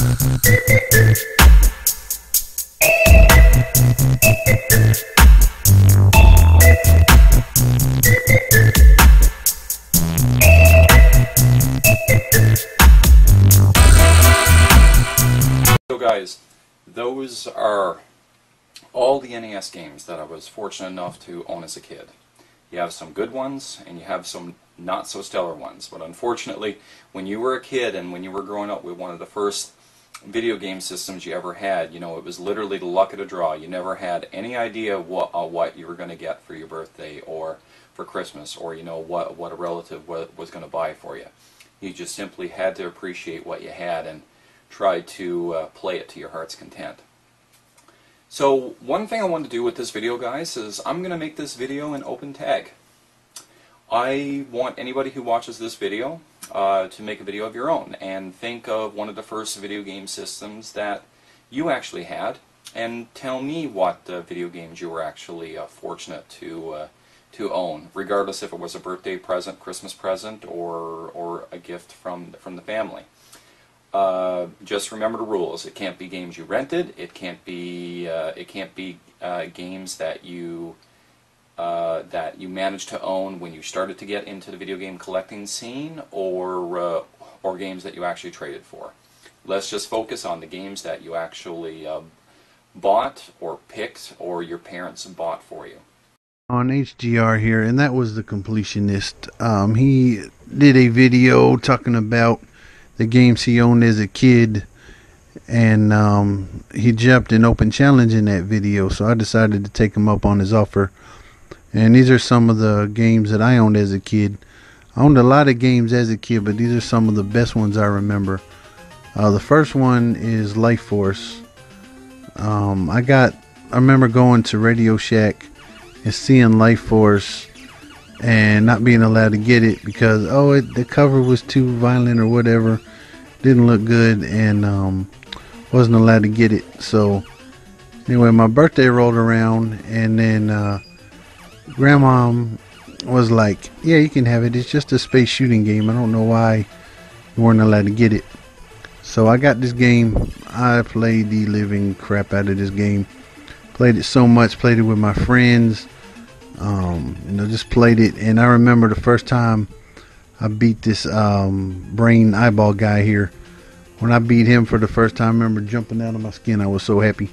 So guys, those are all the NES games that I was fortunate enough to own as a kid. You have some good ones and you have some not so stellar ones, but unfortunately when you were a kid and when you were growing up with one of the first video game systems you ever had, you know, it was literally the luck of the draw. You never had any idea what you were going to get for your birthday or for Christmas, or you know what a relative was going to buy for you. You just simply had to appreciate what you had and try to play it to your heart's content. So one thing I want to do with this video, guys, is I'm going to make this video an open tag. I want anybody who watches this video to make a video of your own and think of one of the first video game systems that you actually had and tell me what video games you were actually fortunate to own, regardless if it was a birthday present, Christmas present, or a gift from the family. Just remember the rules. It can't be games you rented. It can't be games that you managed to own when you started to get into the video game collecting scene, or games that you actually traded for. Let's just focus on the games that you actually bought or picked, or your parents bought for you. On HGR here, and that was the Completionist. He did a video talking about the games he owned as a kid, and he jumped an open challenge in that video, so I decided to take him up on his offer. And these are some of the games that I owned as a kid. I owned a lot of games as a kid, but these are some of the best ones I remember. The first one is Life Force. I remember going to Radio Shack and seeing Life Force and not being allowed to get it because the cover was too violent or whatever, didn't look good, and wasn't allowed to get it. So anyway, my birthday rolled around, and then Grandma was like, yeah, you can have it, it's just a space shooting game, I don't know why you weren't allowed to get it. So I got this game. I played the living crap out of this game, played it so much, played it with my friends, just played it. And I remember the first time I beat this brain eyeball guy here. When I beat him for the first time, I remember jumping out of my skin. I was so happy.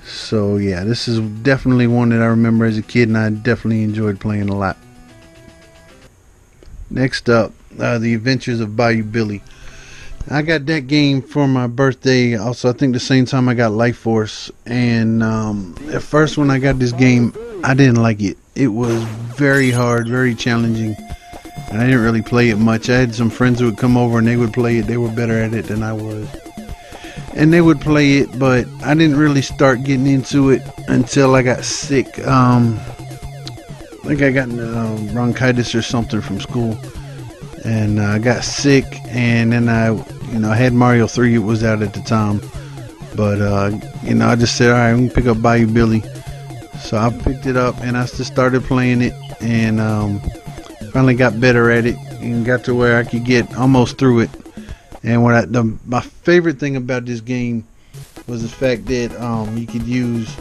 So yeah, this is definitely one that I remember as a kid, and I definitely enjoyed playing a lot. Next up, The Adventures of Bayou Billy. I got that game for my birthday. Also, I think the same time I got Life Force. And at first when I got this game, I didn't like it. It was very hard, very challenging, and I didn't really play it much. I had some friends who would come over and they would play it. They were better at it than I was, and they would play it, but I didn't really start getting into it until I got sick. I think I got bronchitis or something from school, and I got sick, and then I had Mario 3. It was out at the time, but I just said, all right, I'm gonna pick up Bayou Billy. So I picked it up and I just started playing it, and finally got better at it and got to where I could get almost through it. And my favorite thing about this game was the fact that you could use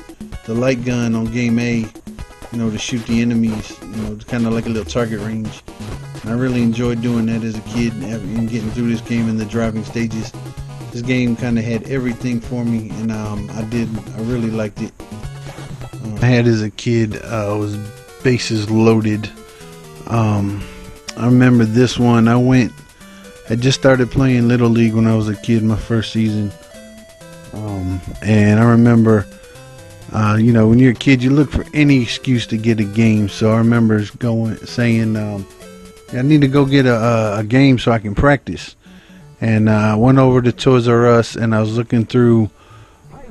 the light gun on game A, to shoot the enemies, kind of like a little target range. And I really enjoyed doing that as a kid and getting through this game in the driving stages. This game kind of had everything for me, and I really liked it. I had as a kid was Bases Loaded. I remember this one. I just started playing Little League when I was a kid, my first season. And I remember, when you're a kid, you look for any excuse to get a game. So I remember saying, I need to go get a game so I can practice. And I went over to Toys R Us, and I was looking through,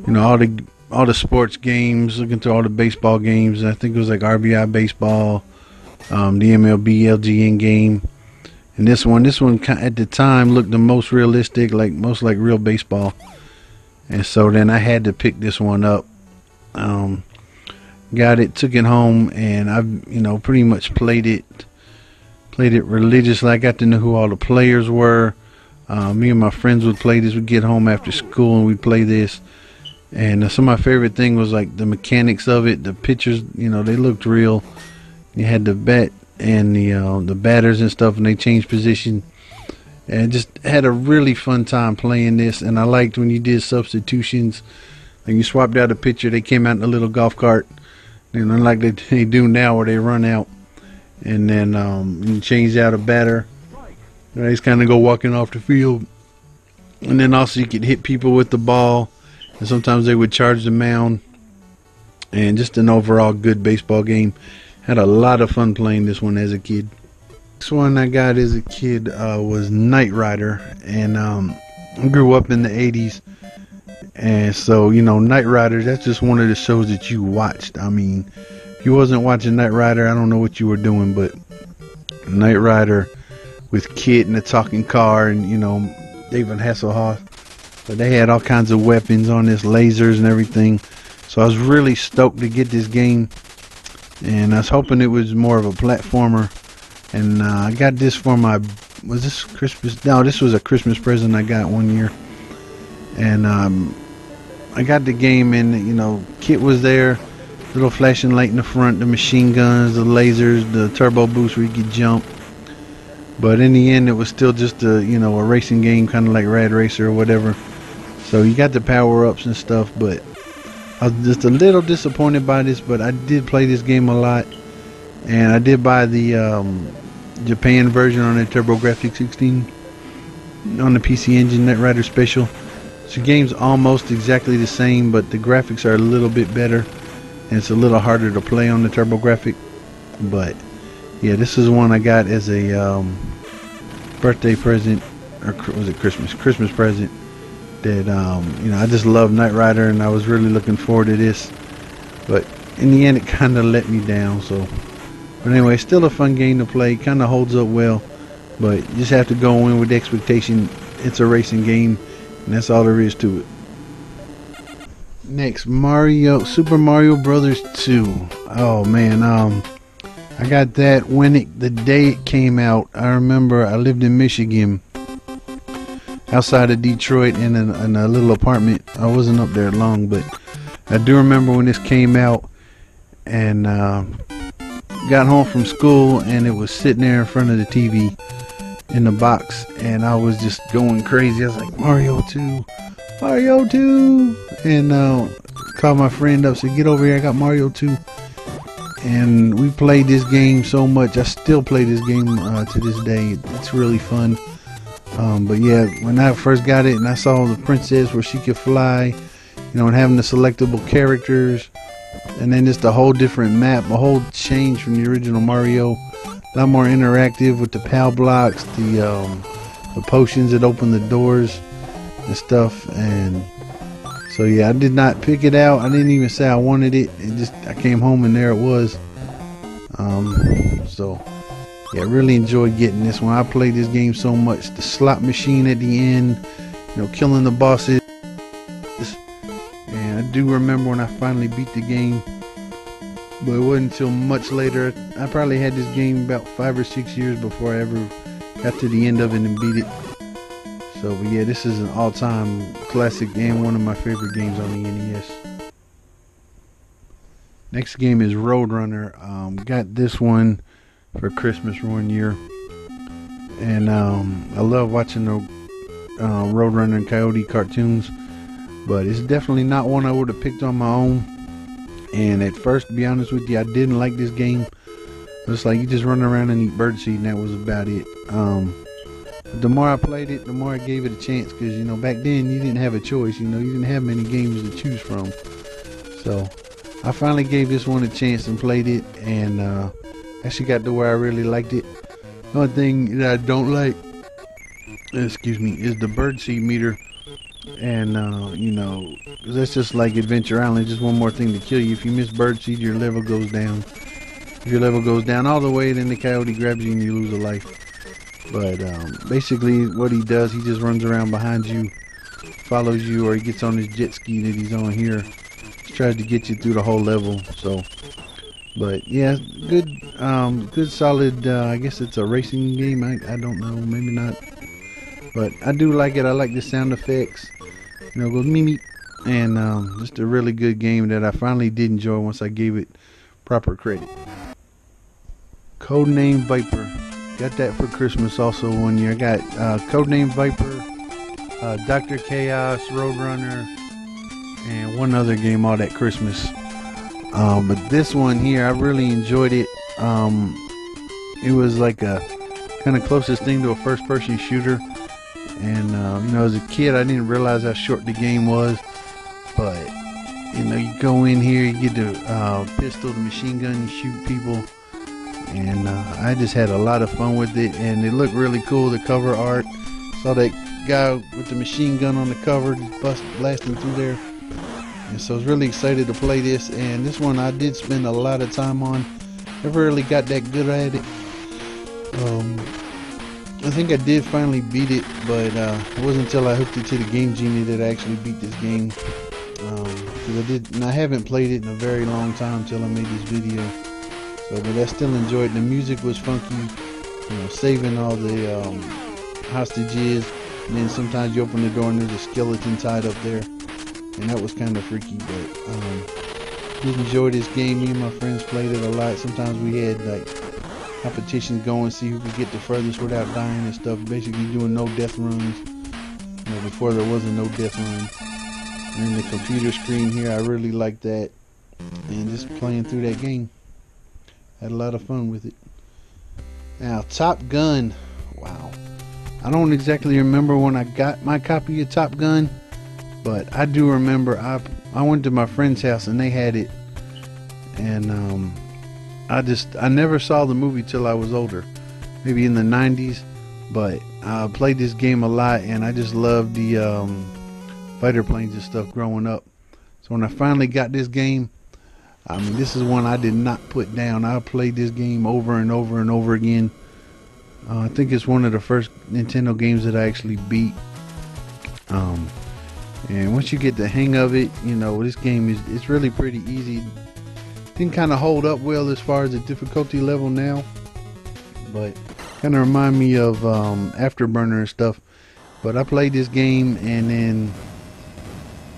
all the sports games, looking through all the baseball games. I think it was like RBI baseball, the MLB LGN game, and this one at the time looked the most realistic, most like real baseball. And so then I had to pick this one up. Got it, took it home, and I pretty much played it religiously. I got to know who all the players were. Me and my friends would play this. We'd get home after school and we'd play this. And some of my favorite thing was like the mechanics of it. The pictures, they looked real. You had the bat and the batters and stuff, and they changed position. And just had a really fun time playing this. And I liked when you did substitutions. Like you swapped out a pitcher, they came out in a little golf cart. Unlike they do now where they run out. And then you change out a batter. They just kind of go walking off the field. And then also you could hit people with the ball. And sometimes they would charge the mound. And just an overall good baseball game. Had a lot of fun playing this one as a kid. This one I got as a kid was Knight Rider. And I grew up in the 80s. And so, Knight Rider, that's just one of the shows that you watched. I mean, if you wasn't watching Knight Rider, I don't know what you were doing. But Knight Rider with Kit and the talking car and, David Hasselhoff. But they had all kinds of weapons on this, lasers and everything. So I was really stoked to get this game. And I was hoping it was more of a platformer. And I got this for was this Christmas? No, this was a Christmas present I got one year. And I got the game and, Kit was there. Little flashing light in the front, the machine guns, the lasers, the turbo boost where you could jump. But in the end, it was still just a racing game, kind of like Rad Racer or whatever. So you got the power-ups and stuff, but I was just a little disappointed by this, but I did play this game a lot. And I did buy the Japan version on the TurboGrafx 16 on the PC Engine Knight Rider Special. So the game's almost exactly the same, but the graphics are a little bit better. And it's a little harder to play on the TurboGrafx. But yeah, this is one I got as a birthday present, or was it Christmas present. That I just love Knight Rider, and I was really looking forward to this. But in the end, it kind of let me down. So, but anyway, still a fun game to play. Kind of holds up well, but you just have to go in with the expectation it's a racing game, and that's all there is to it. Next, Super Mario Brothers 2. Oh man, I got that the day it came out. I remember I lived in Michigan, outside of Detroit, in a little apartment. I wasn't up there long, but I do remember when this came out, and got home from school, and it was sitting there in front of the TV in the box, and I was just going crazy. I was like, Mario 2, Mario 2, and called my friend up, said, get over here, I got Mario 2. And we played this game so much. I still play this game to this day. It's really fun. But yeah, when I first got it and I saw the princess where she could fly, and having the selectable characters, and then just a whole different map, a whole change from the original Mario. A lot more interactive with the PAL blocks, the potions that open the doors and stuff. And so yeah, I did not pick it out. I didn't even say I wanted it. I came home and there it was. So yeah, I really enjoyed getting this one. I played this game so much. The slot machine at the end, killing the bosses. And I do remember when I finally beat the game, but it wasn't until much later. I probably had this game about 5 or 6 years before I ever got to the end of it and beat it. So, but yeah, this is an all-time classic and one of my favorite games on the NES. Next game is Roadrunner. Got this one for Christmas one year, and I love watching the Roadrunner and Coyote cartoons, but it's definitely not one I would have picked on my own. And at first, to be honest with you, I didn't like this game. It's like you just run around and eat birdseed, and that was about it. The more I played it, the more I gave it a chance, because back then you didn't have a choice. You didn't have many games to choose from. So I finally gave this one a chance and played it, and actually got to where I really liked it. The only thing that I don't like, is the birdseed meter. And that's just like Adventure Island, just one more thing to kill you. If you miss birdseed, your level goes down. If your level goes down all the way, then the coyote grabs you and you lose a life. But basically what he does, he just runs around behind you, follows you, or he gets on his jet ski that he's on here, just tries to get you through the whole level. So, but yeah, good solid, I guess it's a racing game. I don't know, maybe not. But I do like it. I like the sound effects. You know, it goes meep, and just a really good game that I finally did enjoy once I gave it proper credit. Codename Viper. Got that for Christmas also one year. I got Codename Viper, Dr. Chaos, Roadrunner, and one other game all that Christmas. But this one here, I really enjoyed it. It was like a kind of closest thing to a first-person shooter. And you know, as a kid, I didn't realize how short the game was. But you know, you go in here, you get the pistol, the machine gun, you shoot people. And I just had a lot of fun with it, and it looked really cool. The cover art, saw that guy with the machine gun on the cover, just blasting through there. And so I was really excited to play this. And this one I did spend a lot of time on. Never really got that good at it. I think I did finally beat it, but it wasn't until I hooked it to the Game Genie that I actually beat this game. I haven't played it in a very long time until I made this video. So, but I still enjoyed it. The music was funky, you know, saving all the hostages. And then sometimes you open the door and there's a skeleton tied up there, and that was kind of freaky. But did enjoy this game. Me and my friends played it a lot. Sometimes we had like competitions going, see who could get the furthest without dying and stuff. Basically doing no death runs. You know, before there wasn't no death run. And then the computer screen here, I really liked that. And just playing through that game. Had a lot of fun with it. Now, Top Gun. Wow. I don't exactly remember when I got my copy of Top Gun, but I do remember I went to my friend's house and they had it. And I never saw the movie till I was older. Maybe in the 90s. But I played this game a lot, and I just loved the fighter planes and stuff growing up. So when I finally got this game, I mean, this is one I did not put down. I played this game over and over and over again. I think it's one of the first Nintendo games that I actually beat. And once you get the hang of it, you know, this game it's really pretty easy. Didn't kind of hold up well as far as the difficulty level now, but kind of remind me of Afterburner and stuff. But I played this game, and then,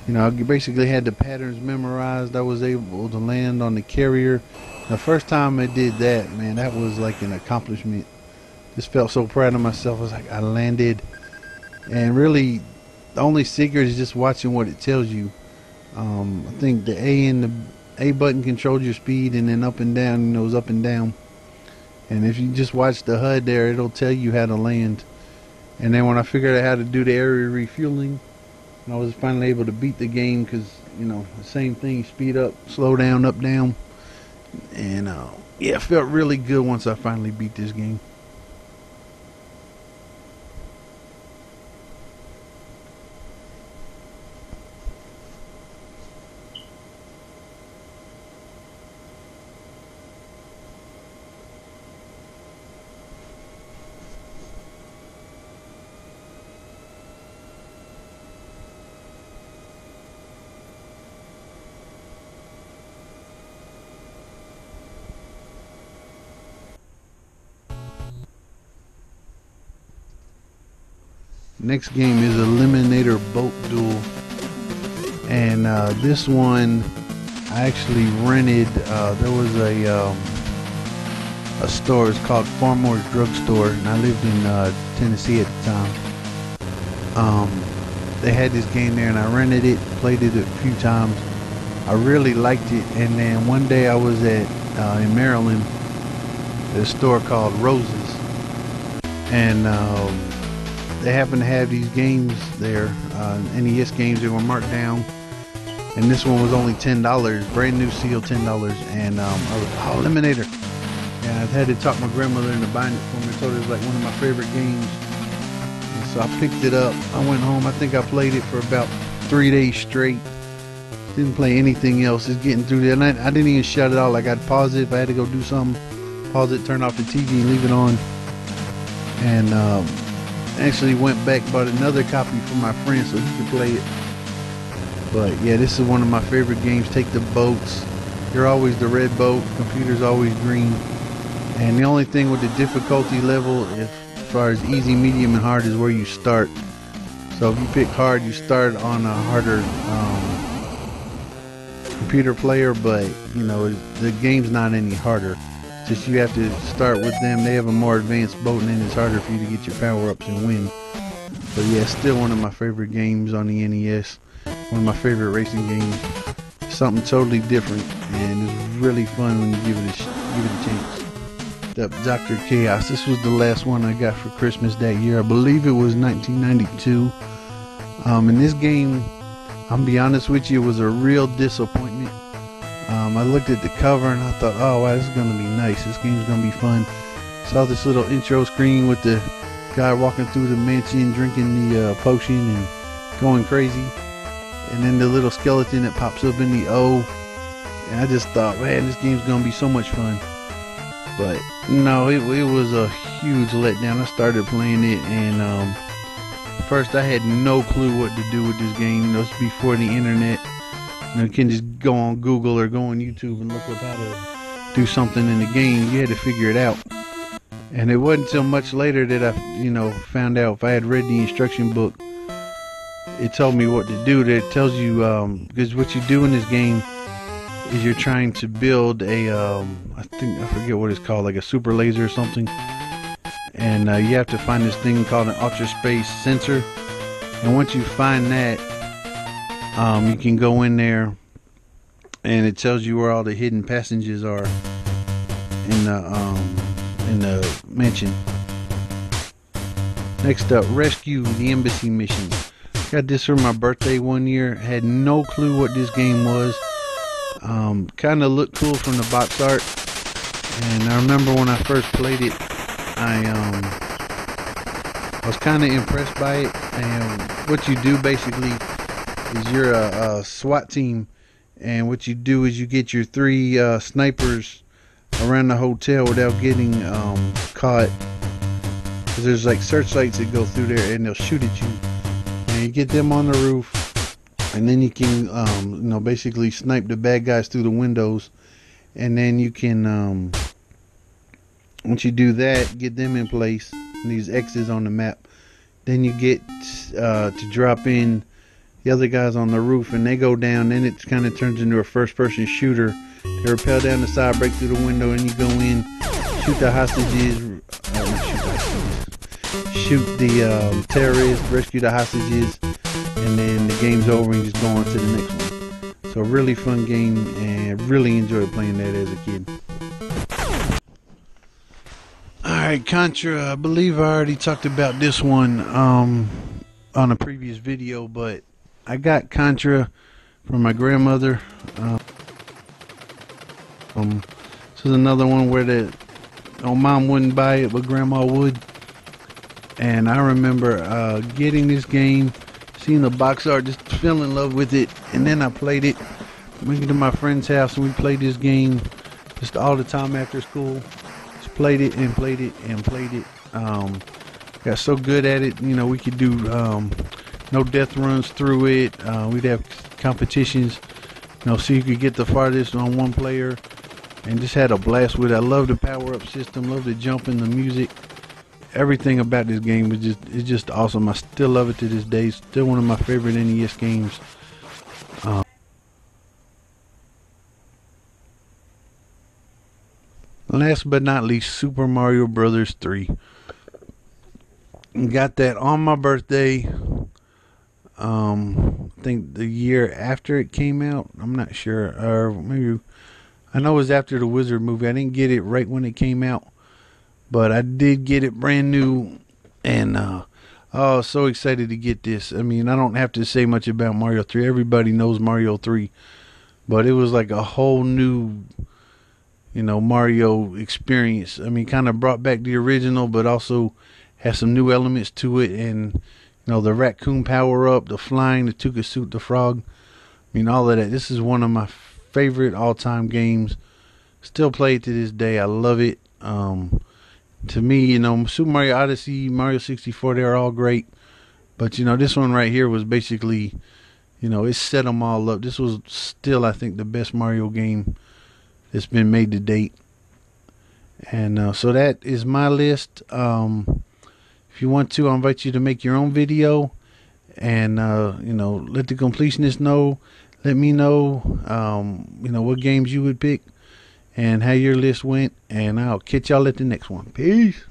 you know, I basically had the patterns memorized. I was able to land on the carrier. The first time I did that, man, that was like an accomplishment. Just felt so proud of myself. I was like, I landed. And really, the only secret is just watching what it tells you. I think the A button controls your speed, and then up and down, you know, is up and down. And if you just watch the HUD there, it'll tell you how to land. And then when I figured out how to do the area refueling, I was finally able to beat the game, because, you know, the same thing, speed up, slow down, up, down. And yeah, it felt really good once I finally beat this game. Next game is Eliminator Boat Duel, and this one I actually rented. There was a store. It's called Farmers Drugstore, and I lived in Tennessee at the time. They had this game there, and I rented it, played it a few times. I really liked it, and then one day I was at in Maryland, at a store called Roses, and they happened to have these games there, NES games that were marked down, and this one was only $10, brand new seal, $10, and I was, oh, Eliminator. And I had to talk my grandmother into buying it for me. I told her it was like one of my favorite games, and so I picked it up. I went home. I think I played it for about 3 days straight. Didn't play anything else. Just getting through there, and I didn't even shut it off. Like, I'd pause it if I had to go do something, pause it, turn off the TV, and leave it on. And actually went back, bought another copy for my friend so he could play it. But yeah, this is one of my favorite games. Take the boats. You're always the red boat. Computer's always green. And the only thing with the difficulty level, if far as easy, medium, and hard is where you start. So if you pick hard, you start on a harder computer player, but you know the game's not any harder. It's just you have to start with them. They have a more advanced boat, and then it's harder for you to get your power-ups and win. But yeah, it's still one of my favorite games on the NES. One of my favorite racing games. Something totally different, and it's really fun when you give it a chance. The Dr. Chaos. This was the last one I got for Christmas that year. I believe it was 1992. In this game, I'm gonna be honest with you, it was a real disappointment. I looked at the cover and I thought, oh wow, this is gonna be nice. This game's gonna be fun. Saw this little intro screen with the guy walking through the mansion, drinking the potion and going crazy. And then the little skeleton that pops up in the O. And I just thought, man, this game's gonna be so much fun. But no, it was a huge letdown. I started playing it, and first I had no clue what to do with this game. You know, it's before the internet. You know, you can just go on Google or go on YouTube and look up how to do something in the game. You had to figure it out. And it wasn't until much later that I, you know, found out if I had read the instruction book. It told me what to do. That tells you, because what you do in this game is you're trying to build a, I forget what it's called, like a super laser or something. And you have to find this thing called an ultra space sensor. And once you find that, you can go in there, and it tells you where all the hidden passages are in the mansion. Next up, rescue the embassy mission. Got this for my birthday one year. Had no clue what this game was. Kind of looked cool from the box art, and I remember when I first played it, I was kind of impressed by it. And what you do basically is you're a SWAT team, and what you do is you get your 3 snipers around the hotel without getting caught. Cause there's like searchlights that go through there, and they'll shoot at you. And you get them on the roof, and then you can, you know, basically snipe the bad guys through the windows. And then you can, once you do that, get them in place, and these X's on the map. Then you get to drop in the other guys on the roof, and they go down. Then it kind of turns into a first-person shooter. They rappel down the side, break through the window, and you go in, shoot the hostages. Shoot the terrorists, rescue the hostages, and then the game's over and you just go on to the next one. So a really fun game, and really enjoyed playing that as a kid. Alright, Contra, I believe I already talked about this one on a previous video, but I got Contra from my grandmother. This is another one where mom wouldn't buy it, but grandma would. And I remember getting this game, seeing the box art, just fell in love with it. And then I played it. Went to my friend's house and we played this game just all the time after school. Just played it and played it and played it. Got so good at it, you know, we could do no death runs through it. We'd have competitions, you know, so you could get the farthest on one player. And just had a blast with it. I love the power-up system, love the jump and the music. Everything about this game is just awesome. I still love it to this day. Still one of my favorite NES games. Last but not least, Super Mario Brothers 3. Got that on my birthday. I think the year after it came out. I'm not sure, or maybe I know it was after the Wizard movie. I didn't get it right when it came out, but I did get it brand new, and oh, so excited to get this. I mean, I don't have to say much about Mario 3. Everybody knows Mario 3, but it was like a whole new, you know, Mario experience. I mean, kind of brought back the original, but also has some new elements to it. And, you know, the raccoon power up, the flying, the Tuka suit, the frog. I mean, all of that. This is one of my favorite all-time games. Still play it to this day. I love it. To me, you know, Super Mario Odyssey, Mario 64, they're all great. But, you know, this one right here was basically, you know, it set them all up. This was still, I think, the best Mario game that's been made to date. And so that is my list. If you want to, I invite you to make your own video and let the completionist know. Let me know what games you would pick and how your list went, and I'll catch y'all at the next one. Peace.